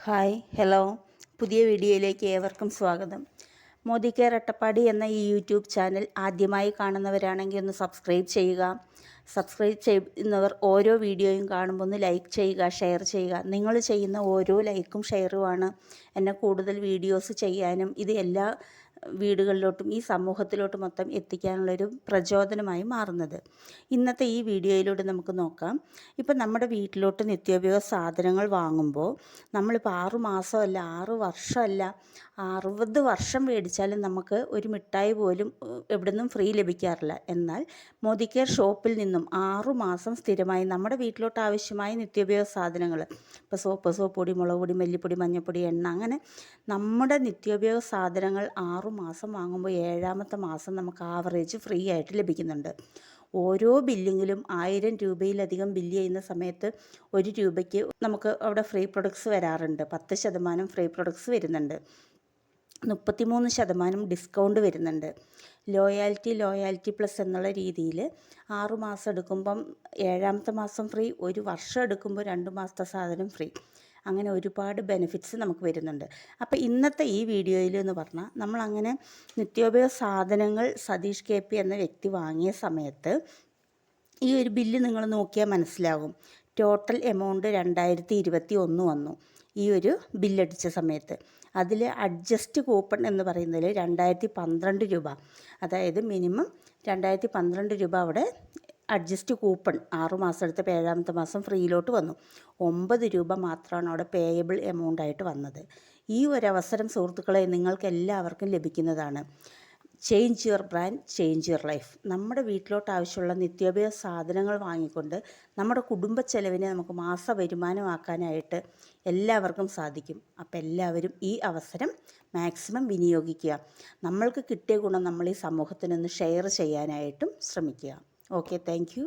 Hi hello പുതിയ വീഡിയോയിലേക്ക് ഏവർക്കും സ്വാഗതം. മോദി കെയർ അട്ടപ്പാടി എന്ന ഈ യൂട്യൂബ് ചാനൽ ആദ്യമായി കാണുന്നവരാണെങ്കിൽ ഒന്ന് സബ്സ്ക്രൈബ് ചെയ്യുക. സബ്സ്ക്രൈബ് ചെയ്യുന്നവർ ഓരോ വീഡിയോയും കാണുമ്പോൾ ഒന്ന് ലൈക്ക് ചെയ്യുക, ഷെയർ ചെയ്യുക. നിങ്ങൾ ചെയ്യുന്ന ഓരോ ലൈക്കും ഷെയറുമാണ് എന്നെ കൂടുതൽ വീഡിയോസ് ചെയ്യാനും ഇത് എല്ലാ വീടുകളിലോട്ടും ഈ സമൂഹത്തിലോട്ട് മൊത്തം എത്തിക്കാനുള്ളൊരു പ്രചോദനമായി മാറുന്നത്. ഇന്നത്തെ ഈ വീഡിയോയിലൂടെ നമുക്ക് നോക്കാം. ഇപ്പം നമ്മുടെ വീട്ടിലോട്ട് നിത്യോപയോഗ സാധനങ്ങൾ വാങ്ങുമ്പോൾ നമ്മളിപ്പോൾ 6 മാസമല്ല, 6 വർഷമല്ല, 60 വർഷം മേടിച്ചാലും നമുക്ക് ഒരു മിഠായി പോലും എവിടെ നിന്നും ഫ്രീ ലഭിക്കാറില്ല. എന്നാൽ മോദി കെയർ ഷോപ്പിൽ നിന്നും 6 മാസം സ്ഥിരമായി നമ്മുടെ വീട്ടിലോട്ട് ആവശ്യമായ നിത്യോപയോഗ സാധനങ്ങൾ, ഇപ്പോൾ സോപ്പ് പൊടി, മുളക് പൊടി, മല്ലിപ്പൊടി, മഞ്ഞൾപ്പൊടി, എണ്ണ, അങ്ങനെ നമ്മുടെ നിത്യോപയോഗ സാധനങ്ങൾ 6 മാസം വാങ്ങുമ്പോൾ 7ാമത്തെ മാസം നമുക്ക് ആവറേജ് ഫ്രീ ആയിട്ട് ലഭിക്കുന്നുണ്ട്. ഓരോ ബില്ലിങ്ങിലും 1000 രൂപയിലധികം ബില്ല് ചെയ്യുന്ന സമയത്ത് 1 രൂപയ്ക്ക് നമുക്ക് അവിടെ ഫ്രീ പ്രൊഡക്ട്സ് വരാറുണ്ട്. 10% ഫ്രീ പ്രൊഡക്ട്സ് വരുന്നുണ്ട്. 33% ഡിസ്കൗണ്ട് വരുന്നുണ്ട്. ലോയാലിറ്റി പ്ലസ് എന്നുള്ള രീതിയിൽ 6 മാസം എടുക്കുമ്പം 7ാമത്തെ മാസം ഫ്രീ, 1 വർഷം എടുക്കുമ്പോൾ 2 മാസത്തെ സാധനം ഫ്രീ, അങ്ങനെ ഒരുപാട് ബെനിഫിറ്റ്സ് നമുക്ക് വരുന്നുണ്ട്. അപ്പോൾ ഇന്നത്തെ ഈ വീഡിയോയിൽ എന്ന് പറഞ്ഞാൽ നമ്മളങ്ങനെ നിത്യോപയോഗ സാധനങ്ങൾ സതീഷ് KP എന്ന വ്യക്തി വാങ്ങിയ സമയത്ത് ഈ ഒരു ബില്ല് നിങ്ങൾ നോക്കിയാൽ മനസ്സിലാകും. ടോട്ടൽ എമൗണ്ട് 2021 വന്നു ഈ ഒരു ബില്ലടിച്ച സമയത്ത്. അതിൽ അഡ്ജസ്റ്റ് കൂപ്പൺ എന്ന് പറയുന്നതിൽ 2012 രൂപ, അതായത് മിനിമം 2012 രൂപ അവിടെ അഡ്ജസ്റ്റ് കൂപ്പൺ 6 മാസം എടുത്തപ്പോൾ 7ാമത്തെ മാസം ഫ്രീയിലോട്ട് വന്നു. 9 രൂപ മാത്രമാണ് അവിടെ പേയബിൾ എമൗണ്ട് ആയിട്ട് വന്നത്. ഈ ഒരവസരം സുഹൃത്തുക്കളെ നിങ്ങൾക്ക് എല്ലാവർക്കും ലഭിക്കുന്നതാണ്. Change your brand, change your life. നമ്മുടെ വീട്ടിലോട്ട് ആവശ്യമുള്ള നിത്യോപയോഗ സാധനങ്ങൾ വാങ്ങിക്കൊണ്ട് നമ്മുടെ കുടുംബ ചെലവിനെ നമുക്ക് മാസ വരുമാനമാക്കാനായിട്ട് എല്ലാവർക്കും സാധിക്കും. അപ്പോൾ എല്ലാവരും ഈ അവസരം മാക്സിമം വിനിയോഗിക്കുക. നമ്മൾക്ക് കിട്ടിയ ഗുണം നമ്മൾ ഈ സമൂഹത്തിനൊന്ന് ഷെയർ ചെയ്യാനായിട്ടും ശ്രമിക്കുക. Okay, thank you.